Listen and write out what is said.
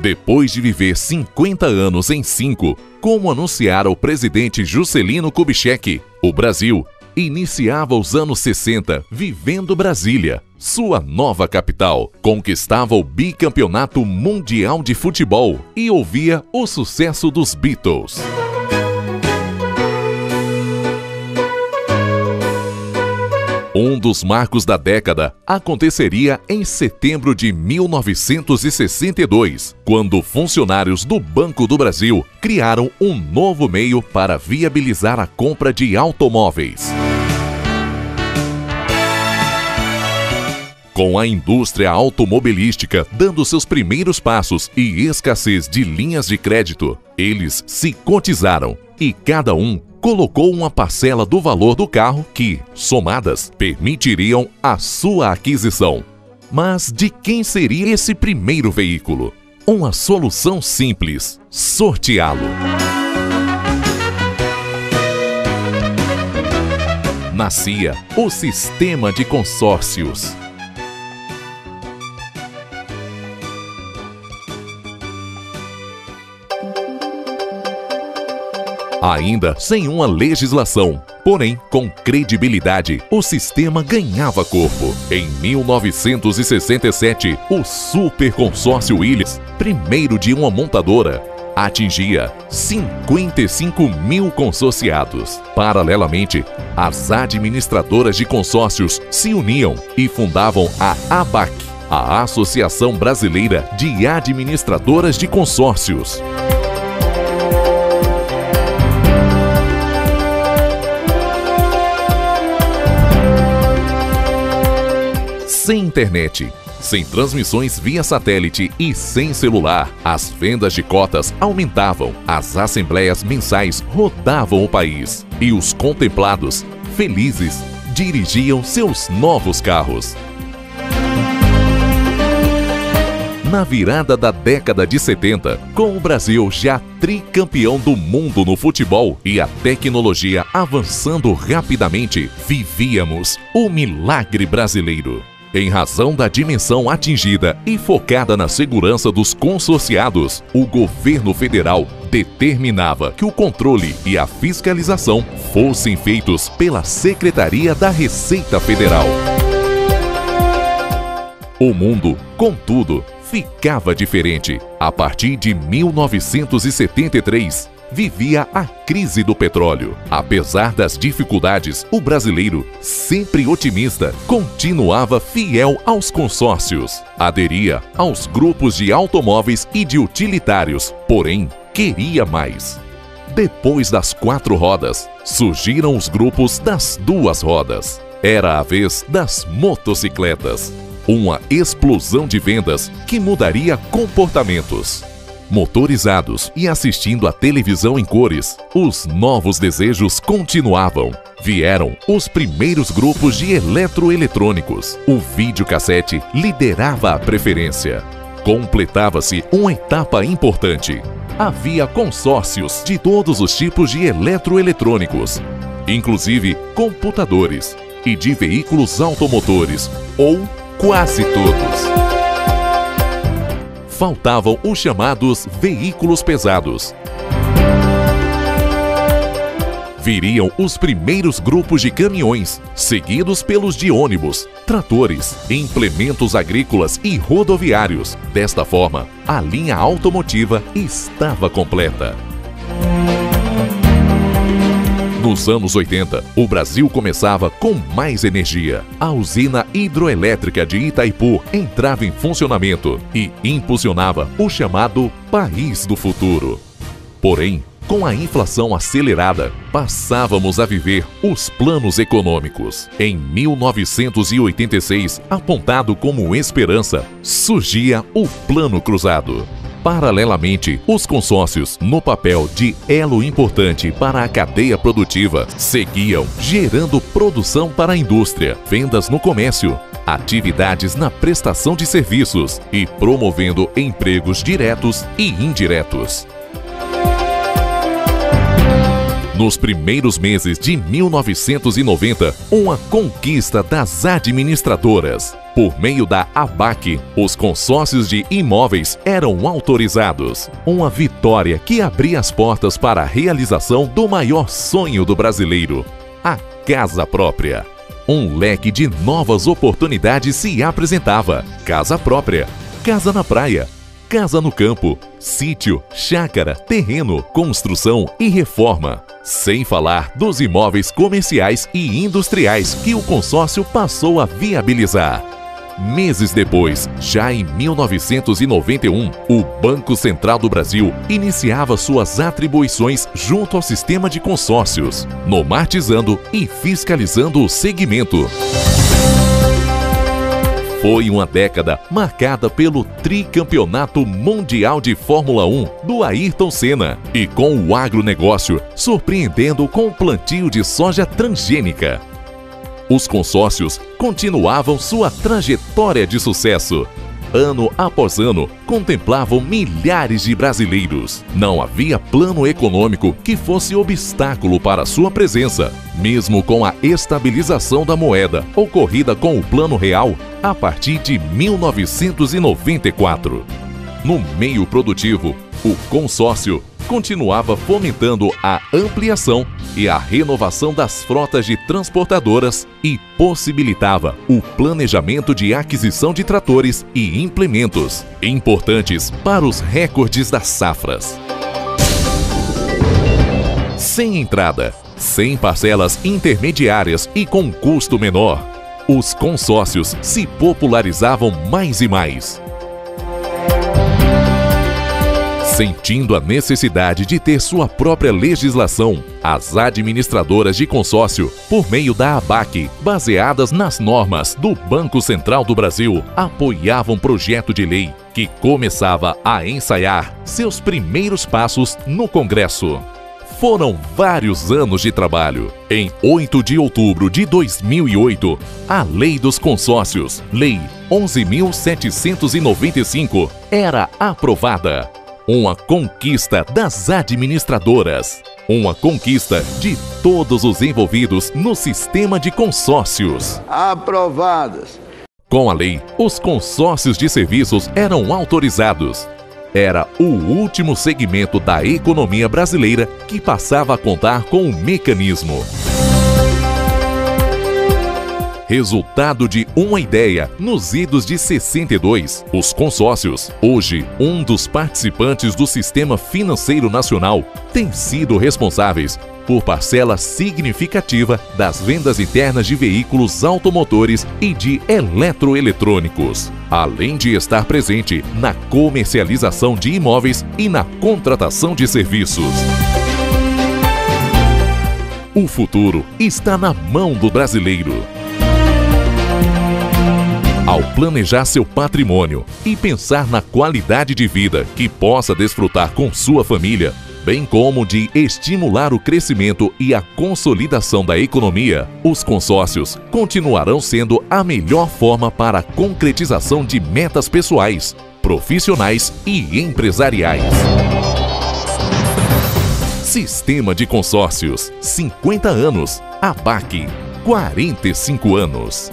Depois de viver 50 anos em 5, como anunciara o presidente Juscelino Kubitschek, o Brasil iniciava os anos 60 vivendo Brasília, sua nova capital, conquistava o bicampeonato mundial de futebol e ouvia o sucesso dos Beatles. Um dos marcos da década aconteceria em setembro de 1962, quando funcionários do Banco do Brasil criaram um novo meio para viabilizar a compra de automóveis. Com a indústria automobilística dando seus primeiros passos e escassez de linhas de crédito, eles se cotizaram e cada um colocou uma parcela do valor do carro que, somadas, permitiriam a sua aquisição. Mas de quem seria esse primeiro veículo? Uma solução simples: sorteá-lo. Nascia o sistema de consórcios. Ainda sem uma legislação, porém com credibilidade, o sistema ganhava corpo. Em 1967, o Super Consórcio Willis, primeiro de uma montadora, atingia 55 mil consorciados. Paralelamente, as administradoras de consórcios se uniam e fundavam a ABAC, a Associação Brasileira de Administradoras de Consórcios. Sem internet, sem transmissões via satélite e sem celular, as vendas de cotas aumentavam, as assembleias mensais rodavam o país e os contemplados, felizes, dirigiam seus novos carros. Na virada da década de 70, com o Brasil já tricampeão do mundo no futebol e a tecnologia avançando rapidamente, vivíamos o milagre brasileiro. Em razão da dimensão atingida e focada na segurança dos consorciados, o governo federal determinava que o controle e a fiscalização fossem feitos pela Secretaria da Receita Federal. O mundo, contudo, ficava diferente. A partir de 1973, vivia a crise do petróleo. Apesar das dificuldades, o brasileiro, sempre otimista, continuava fiel aos consórcios. Aderia aos grupos de automóveis e de utilitários, porém, queria mais. Depois das 4 rodas, surgiram os grupos das 2 rodas. Era a vez das motocicletas. Uma explosão de vendas que mudaria comportamentos. Motorizados e assistindo à televisão em cores, os novos desejos continuavam. Vieram os primeiros grupos de eletroeletrônicos. O videocassete liderava a preferência. Completava-se uma etapa importante. Havia consórcios de todos os tipos de eletroeletrônicos, inclusive computadores, e de veículos automotores, ou quase todos. Faltavam os chamados veículos pesados. Viriam os primeiros grupos de caminhões, seguidos pelos de ônibus, tratores, implementos agrícolas e rodoviários. Desta forma, a linha automotiva estava completa. Nos anos 80, o Brasil começava com mais energia. A usina hidroelétrica de Itaipu entrava em funcionamento e impulsionava o chamado País do Futuro. Porém, com a inflação acelerada, passávamos a viver os planos econômicos. Em 1986, apontado como esperança, surgia o Plano Cruzado. Paralelamente, os consórcios, no papel de elo importante para a cadeia produtiva, seguiam gerando produção para a indústria, vendas no comércio, atividades na prestação de serviços e promovendo empregos diretos e indiretos. Nos primeiros meses de 1990, uma conquista das administradoras. Por meio da ABAC, os consórcios de imóveis eram autorizados. Uma vitória que abria as portas para a realização do maior sonho do brasileiro, a casa própria. Um leque de novas oportunidades se apresentava. Casa própria, casa na praia, casa no campo, sítio, chácara, terreno, construção e reforma. Sem falar dos imóveis comerciais e industriais que o consórcio passou a viabilizar. Meses depois, já em 1991, o Banco Central do Brasil iniciava suas atribuições junto ao sistema de consórcios, normatizando e fiscalizando o segmento. Foi uma década marcada pelo tricampeonato mundial de Fórmula 1 do Ayrton Senna e com o agronegócio surpreendendo com o plantio de soja transgênica. Os consórcios continuavam sua trajetória de sucesso. Ano após ano, contemplavam milhares de brasileiros. Não havia plano econômico que fosse obstáculo para sua presença, mesmo com a estabilização da moeda ocorrida com o Plano Real a partir de 1994. No meio produtivo, o consórcio continuava fomentando a ampliação e a renovação das frotas de transportadoras e possibilitava o planejamento de aquisição de tratores e implementos, importantes para os recordes das safras. Sem entrada, sem parcelas intermediárias e com custo menor, os consórcios se popularizavam mais e mais. Sentindo a necessidade de ter sua própria legislação, as administradoras de consórcio, por meio da ABAC, baseadas nas normas do Banco Central do Brasil, apoiavam projeto de lei que começava a ensaiar seus primeiros passos no Congresso. Foram vários anos de trabalho. Em 8 de outubro de 2008, a Lei dos Consórcios, Lei 11.795, era aprovada. Uma conquista das administradoras. Uma conquista de todos os envolvidos no sistema de consórcios. Aprovadas. Com a lei, os consórcios de serviços eram autorizados. Era o último segmento da economia brasileira que passava a contar com um mecanismo. Resultado de uma ideia nos idos de 62, os consórcios, hoje um dos participantes do Sistema Financeiro Nacional, têm sido responsáveis por parcela significativa das vendas internas de veículos automotores e de eletroeletrônicos, além de estar presente na comercialização de imóveis e na contratação de serviços. O futuro está na mão do brasileiro. Ao planejar seu patrimônio e pensar na qualidade de vida que possa desfrutar com sua família, bem como de estimular o crescimento e a consolidação da economia, os consórcios continuarão sendo a melhor forma para a concretização de metas pessoais, profissionais e empresariais. Sistema de Consórcios, 50 anos. ABAC, 45 anos.